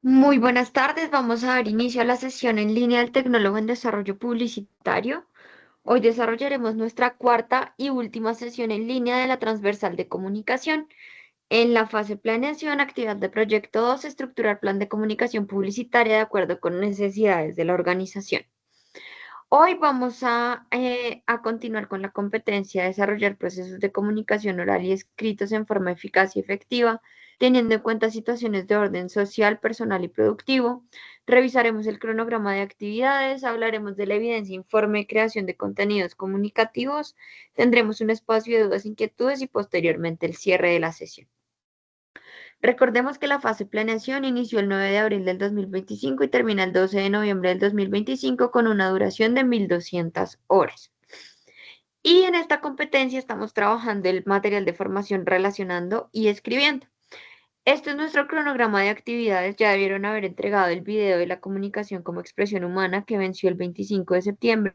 Muy buenas tardes, vamos a dar inicio a la sesión en línea del Tecnólogo en Desarrollo Publicitario. Hoy desarrollaremos nuestra cuarta y última sesión en línea de la transversal de comunicación. En la fase planeación, actividad de proyecto 2, estructurar plan de comunicación publicitaria de acuerdo con necesidades de la organización. Hoy vamos a continuar con la competencia de desarrollar procesos de comunicación oral y escritos en forma eficaz y efectiva, teniendo en cuenta situaciones de orden social, personal y productivo. Revisaremos el cronograma de actividades, hablaremos de la evidencia, informe y creación de contenidos comunicativos, tendremos un espacio de dudas, inquietudes y posteriormente el cierre de la sesión. Recordemos que la fase planeación inició el 9 de abril del 2025 y termina el 12 de noviembre del 2025 con una duración de 1.200 horas. Y en esta competencia estamos trabajando el material de formación relacionando y escribiendo. Este es nuestro cronograma de actividades. Ya debieron haber entregado el video de la comunicación como expresión humana que venció el 25 de septiembre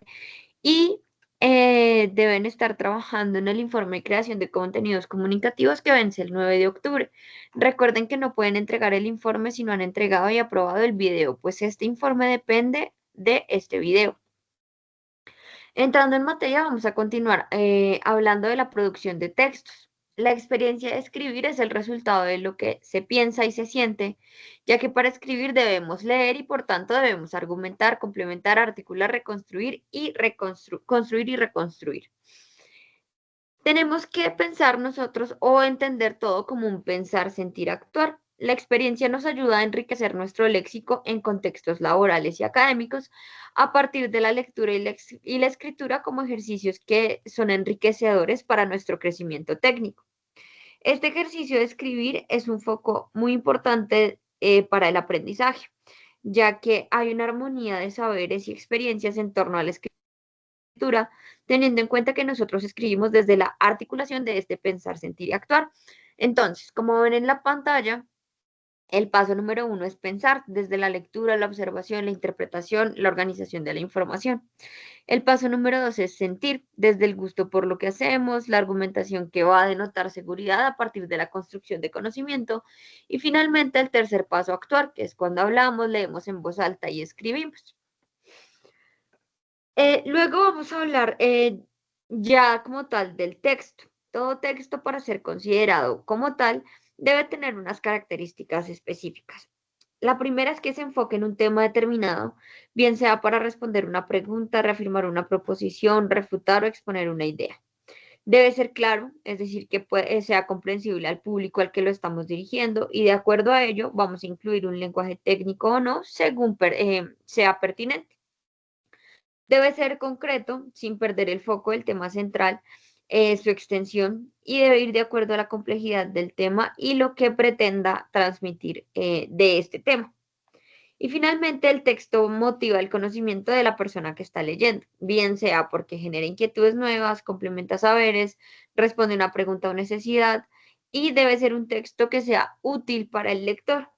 y deben estar trabajando en el informe de creación de contenidos comunicativos que vence el 9 de octubre. Recuerden que no pueden entregar el informe si no han entregado y aprobado el video, pues este informe depende de este video. Entrando en materia, vamos a continuar hablando de la producción de textos. La experiencia de escribir es el resultado de lo que se piensa y se siente, ya que para escribir debemos leer y por tanto debemos argumentar, complementar, articular, reconstruir y construir y reconstruir. Tenemos que pensar nosotros o entender todo como un pensar, sentir, actuar. La experiencia nos ayuda a enriquecer nuestro léxico en contextos laborales y académicos a partir de la lectura y la escritura como ejercicios que son enriquecedores para nuestro crecimiento técnico. Este ejercicio de escribir es un foco muy importante para el aprendizaje, ya que hay una armonía de saberes y experiencias en torno a la escritura, teniendo en cuenta que nosotros escribimos desde la articulación de este pensar, sentir y actuar. Entonces, como ven en la pantalla, el paso número uno es pensar desde la lectura, la observación, la interpretación, la organización de la información. El paso número dos es sentir desde el gusto por lo que hacemos, la argumentación que va a denotar seguridad a partir de la construcción de conocimiento. Y finalmente el tercer paso, actuar, que es cuando hablamos, leemos en voz alta y escribimos. Luego vamos a hablar ya como tal del texto. Todo texto para ser considerado como tal debe tener unas características específicas. La primera es que se enfoque en un tema determinado, bien sea para responder una pregunta, reafirmar una proposición, refutar o exponer una idea. Debe ser claro, es decir, que sea comprensible al público al que lo estamos dirigiendo y de acuerdo a ello vamos a incluir un lenguaje técnico o no, según sea pertinente. Debe ser concreto, sin perder el foco del tema central, su extensión, y debe ir de acuerdo a la complejidad del tema y lo que pretenda transmitir de este tema. Y finalmente, el texto motiva el conocimiento de la persona que está leyendo, bien sea porque genera inquietudes nuevas, complementa saberes, responde una pregunta o necesidad, y debe ser un texto que sea útil para el lector.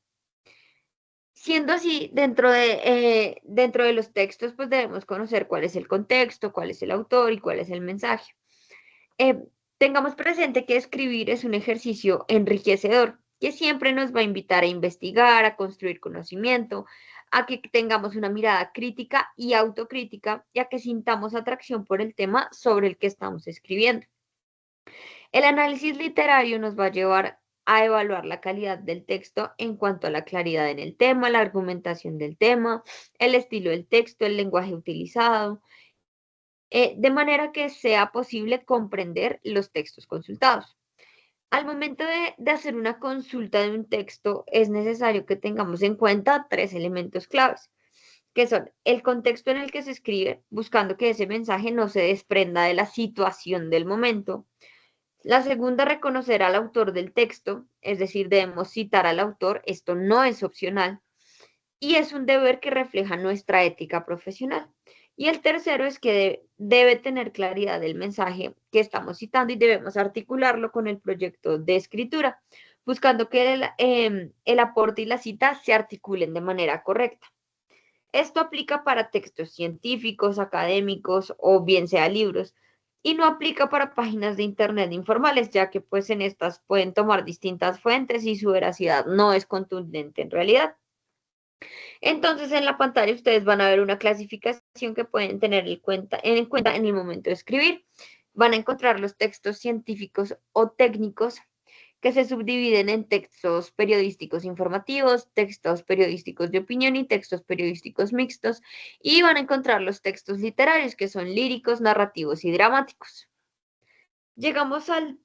Siendo así, dentro de los textos, pues debemos conocer cuál es el contexto, cuál es el autor y cuál es el mensaje. Eh, Tengamos presente que escribir es un ejercicio enriquecedor que siempre nos va a invitar a investigar, a construir conocimiento, a que tengamos una mirada crítica y autocrítica y a que sintamos atracción por el tema sobre el que estamos escribiendo. El análisis literario nos va a llevar a evaluar la calidad del texto en cuanto a la claridad en el tema, la argumentación del tema, el estilo del texto, el lenguaje utilizado, de manera que sea posible comprender los textos consultados. Al momento de hacer una consulta de un texto, es necesario que tengamos en cuenta tres elementos claves, que son el contexto en el que se escribe, buscando que ese mensaje no se desprenda de la situación del momento. La segunda, reconocer al autor del texto, es decir, debemos citar al autor, esto no es opcional y es un deber que refleja nuestra ética profesional. Y el tercero es que debe tener claridad del mensaje que estamos citando y debemos articularlo con el proyecto de escritura, buscando que el aporte y la cita se articulen de manera correcta. Esto aplica para textos científicos, académicos o bien sea libros, y no aplica para páginas de internet informales, ya que pues en estas pueden tomar distintas fuentes y su veracidad no es contundente en realidad. Entonces, en la pantalla ustedes van a ver una clasificación que pueden tener en cuenta en el momento de escribir. Van a encontrar los textos científicos o técnicos que se subdividen en textos periodísticos informativos, textos periodísticos de opinión y textos periodísticos mixtos. Y van a encontrar los textos literarios, que son líricos, narrativos y dramáticos. Llegamos al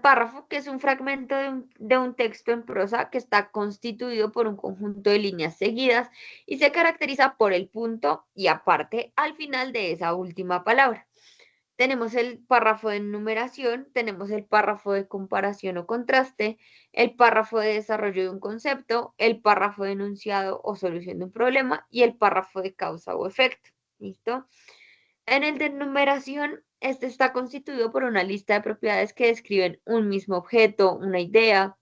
párrafo, que es un fragmento de un texto en prosa que está constituido por un conjunto de líneas seguidas y se caracteriza por el punto y aparte al final de esa última palabra. Tenemos el párrafo de enumeración, tenemos el párrafo de comparación o contraste, el párrafo de desarrollo de un concepto, el párrafo de enunciado o solución de un problema y el párrafo de causa o efecto. ¿Listo? En el de enumeración, este está constituido por una lista de propiedades que describen un mismo objeto, una idea,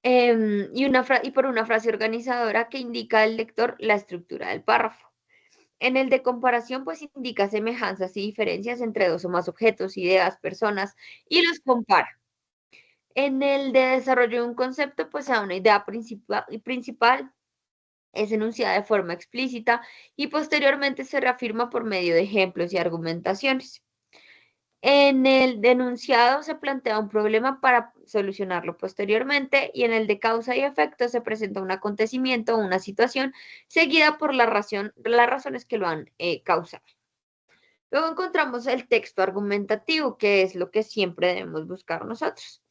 y por una frase organizadora que indica al lector la estructura del párrafo. En el de comparación, pues indica semejanzas y diferencias entre dos o más objetos, ideas, personas, y los compara. En el de desarrollo de un concepto, pues a una idea principal es enunciada de forma explícita y posteriormente se reafirma por medio de ejemplos y argumentaciones. En el denunciado se plantea un problema para solucionarlo posteriormente y en el de causa y efecto se presenta un acontecimiento o una situación seguida por las razones que lo han causado. Luego encontramos el texto argumentativo, que es lo que siempre debemos buscar nosotros,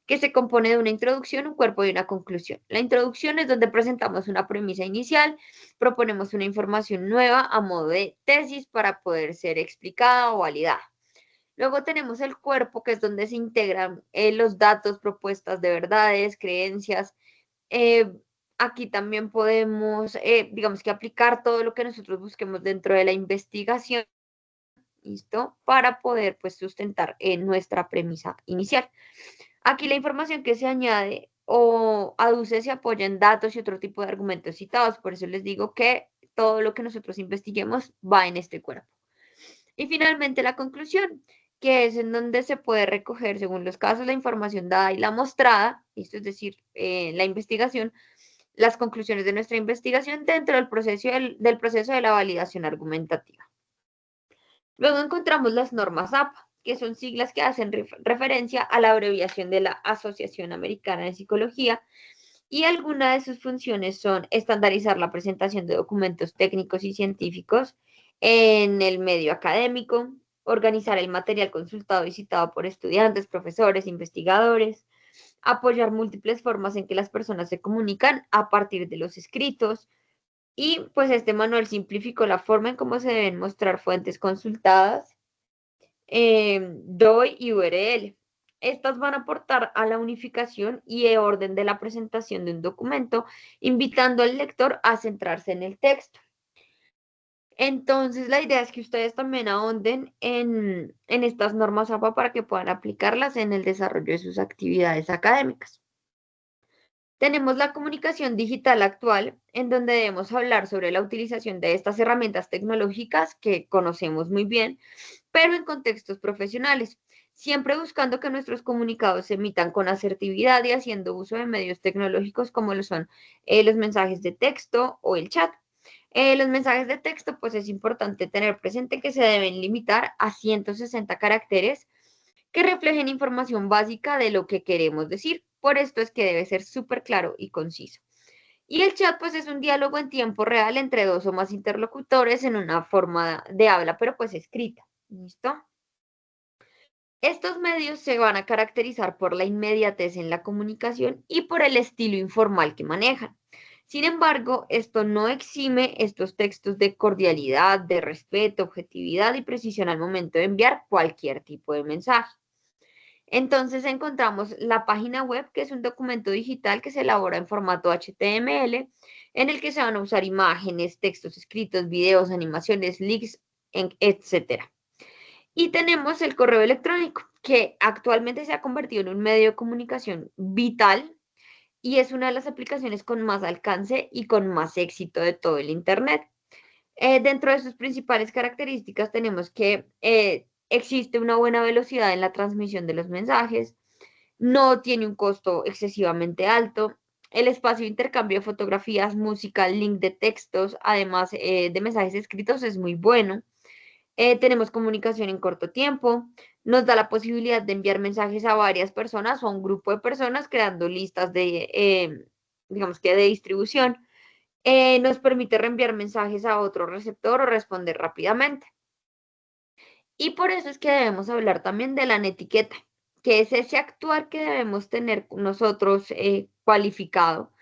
que se compone de una introducción, un cuerpo y una conclusión. La introducción es donde presentamos una premisa inicial, proponemos una información nueva a modo de tesis para poder ser explicada o validada. Luego tenemos el cuerpo, que es donde se integran los datos, propuestas de verdades, creencias. Eh, Aquí también podemos, digamos que aplicar todo lo que nosotros busquemos dentro de la investigación, ¿listo? Para poder, pues, sustentar nuestra premisa inicial. Aquí la información que se añade o aduce se apoya en datos y otro tipo de argumentos citados. Por eso les digo que todo lo que nosotros investiguemos va en este cuerpo. Y finalmente la conclusión, que es en donde se puede recoger, según los casos, la información dada y la mostrada, esto es decir, la investigación, las conclusiones de nuestra investigación dentro del proceso de la validación argumentativa. Luego encontramos las normas APA, que son siglas que hacen referencia a la abreviación de la Asociación Americana de Psicología, y algunas de sus funciones son estandarizar la presentación de documentos técnicos y científicos en el medio académico, organizar el material consultado y citado por estudiantes, profesores, investigadores, apoyar múltiples formas en que las personas se comunican a partir de los escritos, y pues este manual simplificó la forma en cómo se deben mostrar fuentes consultadas, DOI y URL. Estas van a aportar a la unificación y orden de la presentación de un documento, invitando al lector a centrarse en el texto. Entonces, la idea es que ustedes también ahonden en estas normas APA para que puedan aplicarlas en el desarrollo de sus actividades académicas. Tenemos la comunicación digital actual, en donde debemos hablar sobre la utilización de estas herramientas tecnológicas que conocemos muy bien, pero en contextos profesionales, siempre buscando que nuestros comunicados se emitan con asertividad y haciendo uso de medios tecnológicos como lo son los mensajes de texto o el chat. Los mensajes de texto, pues es importante tener presente que se deben limitar a 160 caracteres que reflejen información básica de lo que queremos decir. Por esto es que debe ser súper claro y conciso. Y el chat, pues es un diálogo en tiempo real entre dos o más interlocutores en una forma de habla, pero pues escrita. ¿Listo? Estos medios se van a caracterizar por la inmediatez en la comunicación y por el estilo informal que manejan. Sin embargo, esto no exime estos textos de cordialidad, de respeto, objetividad y precisión al momento de enviar cualquier tipo de mensaje. Entonces encontramos la página web, que es un documento digital que se elabora en formato HTML, en el que se van a usar imágenes, textos escritos, videos, animaciones, links, etc. Y tenemos el correo electrónico, que actualmente se ha convertido en un medio de comunicación vital y es una de las aplicaciones con más alcance y con más éxito de todo el Internet. Dentro de sus principales características tenemos que existe una buena velocidad en la transmisión de los mensajes, no tiene un costo excesivamente alto, El espacio de intercambio de fotografías, música, link de textos, además de mensajes escritos, es muy bueno. Tenemos comunicación en corto tiempo, nos da la posibilidad de enviar mensajes a varias personas o a un grupo de personas creando listas digamos que de distribución. Nos permite reenviar mensajes a otro receptor o responder rápidamente. Y por eso es que debemos hablar también de la netiqueta, que es ese actuar que debemos tener nosotros cualificado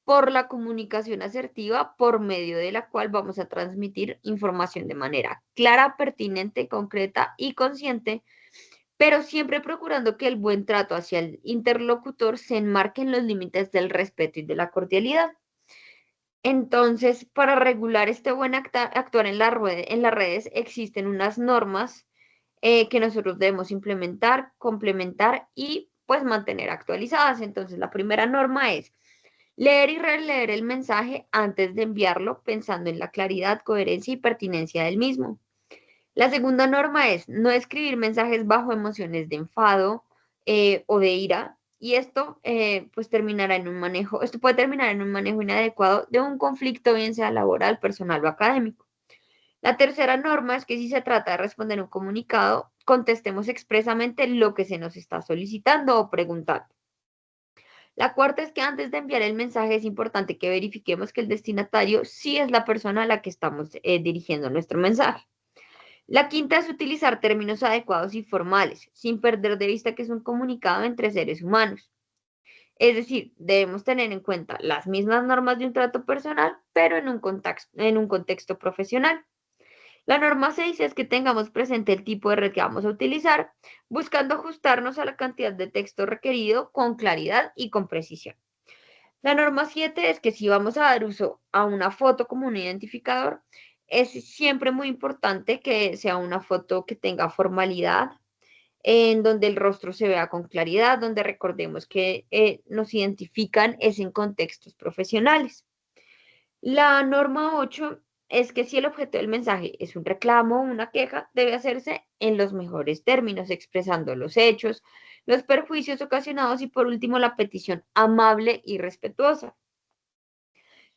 por la comunicación asertiva por medio de la cual vamos a transmitir información de manera clara, pertinente, concreta y consciente, pero siempre procurando que el buen trato hacia el interlocutor se enmarque en los límites del respeto y de la cordialidad. Entonces, para regular este buen actuar en en las redes, existen unas normas que nosotros debemos implementar, complementar y pues mantener actualizadas. Entonces, la primera norma es leer y releer el mensaje antes de enviarlo, pensando en la claridad, coherencia y pertinencia del mismo. La segunda norma es no escribir mensajes bajo emociones de enfado o de ira. Y esto, pues terminará en un manejo, esto puede terminar en un manejo inadecuado de un conflicto, bien sea laboral, personal o académico. La tercera norma es que si se trata de responder un comunicado, contestemos expresamente lo que se nos está solicitando o preguntando. La cuarta es que antes de enviar el mensaje es importante que verifiquemos que el destinatario sí es la persona a la que estamos dirigiendo nuestro mensaje. La quinta es utilizar términos adecuados y formales, sin perder de vista que es un comunicado entre seres humanos. Es decir, debemos tener en cuenta las mismas normas de un trato personal, pero en un contexto profesional. La norma 6 es que tengamos presente el tipo de red que vamos a utilizar, buscando ajustarnos a la cantidad de texto requerido con claridad y con precisión. La norma 7 es que si vamos a dar uso a una foto como un identificador, es siempre muy importante que sea una foto que tenga formalidad, en donde el rostro se vea con claridad, donde recordemos que nos identifican es en contextos profesionales. La norma 8 es que si el objeto del mensaje es un reclamo o una queja, debe hacerse en los mejores términos, expresando los hechos, los perjuicios ocasionados y por último la petición amable y respetuosa.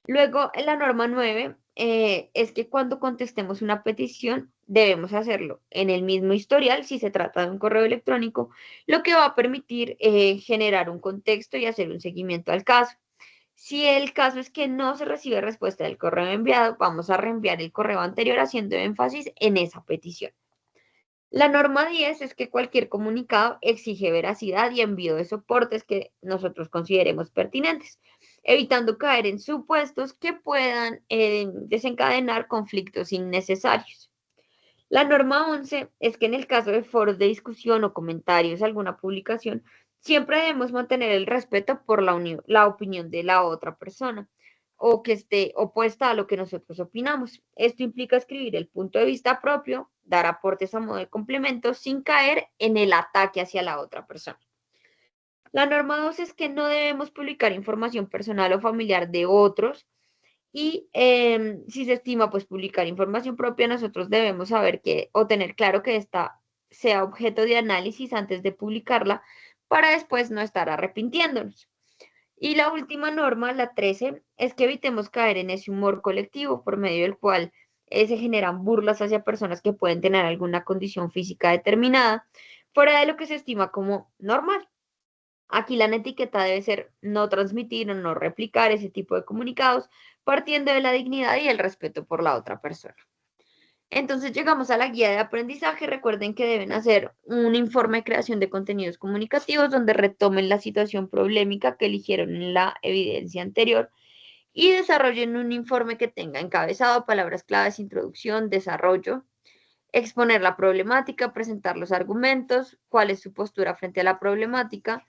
Luego, en la norma 9 es que cuando contestemos una petición debemos hacerlo en el mismo historial si se trata de un correo electrónico, lo que va a permitir generar un contexto y hacer un seguimiento al caso. Si el caso es que no se recibe respuesta del correo enviado, vamos a reenviar el correo anterior haciendo énfasis en esa petición. La norma 10 es que cualquier comunicado exige veracidad y envío de soportes que nosotros consideremos pertinentes, evitando caer en supuestos que puedan desencadenar conflictos innecesarios. La norma 11 es que en el caso de foros de discusión o comentarios a alguna publicación, siempre debemos mantener el respeto por la opinión de la otra persona o que esté opuesta a lo que nosotros opinamos. Esto implica escribir el punto de vista propio, dar aportes a modo de complemento sin caer en el ataque hacia la otra persona. La norma 2 es que no debemos publicar información personal o familiar de otros y si se estima pues publicar información propia, nosotros debemos saber que o tener claro que esta sea objeto de análisis antes de publicarla para después no estar arrepintiéndonos. Y la última norma, la 13, es que evitemos caer en ese humor colectivo por medio del cual se generan burlas hacia personas que pueden tener alguna condición física determinada, fuera de lo que se estima como normal. Aquí la etiqueta debe ser no transmitir o no replicar ese tipo de comunicados, partiendo de la dignidad y el respeto por la otra persona. Entonces llegamos a la guía de aprendizaje. Recuerden que deben hacer un informe de creación de contenidos comunicativos donde retomen la situación problemática que eligieron en la evidencia anterior y desarrollen un informe que tenga encabezado, palabras claves, introducción, desarrollo, exponer la problemática, presentar los argumentos, cuál es su postura frente a la problemática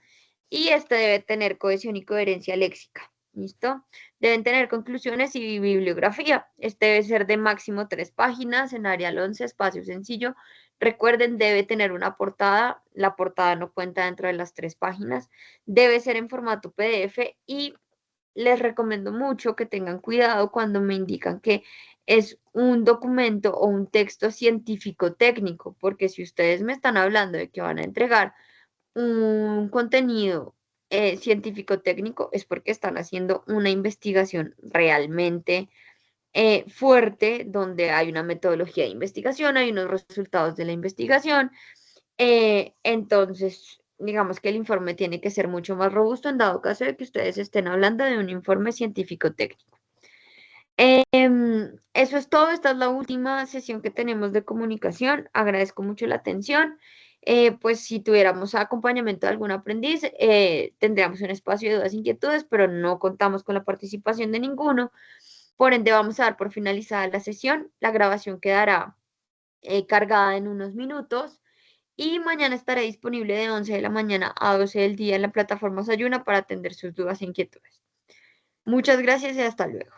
y este debe tener cohesión y coherencia léxica. ¿Listo? Deben tener conclusiones y bibliografía. Este debe ser de máximo 3 páginas, en área 11, espacio sencillo. Recuerden, debe tener una portada. La portada no cuenta dentro de las 3 páginas. Debe ser en formato PDF y les recomiendo mucho que tengan cuidado cuando me indican que es un documento o un texto científico técnico, porque si ustedes me están hablando de que van a entregar un contenido científico-técnico es porque están haciendo una investigación realmente fuerte, donde hay una metodología de investigación, hay unos resultados de la investigación. Entonces, digamos que el informe tiene que ser mucho más robusto en dado caso de que ustedes estén hablando de un informe científico-técnico. Eso es todo. Esta es la última sesión que tenemos de comunicación. Agradezco mucho la atención. Pues si tuviéramos acompañamiento de algún aprendiz, tendríamos un espacio de dudas e inquietudes, pero no contamos con la participación de ninguno. Por ende, vamos a dar por finalizada la sesión. La grabación quedará cargada en unos minutos y mañana estaré disponible de 11 de la mañana a 12 del día en la plataforma Sayuna para atender sus dudas e inquietudes. Muchas gracias y hasta luego.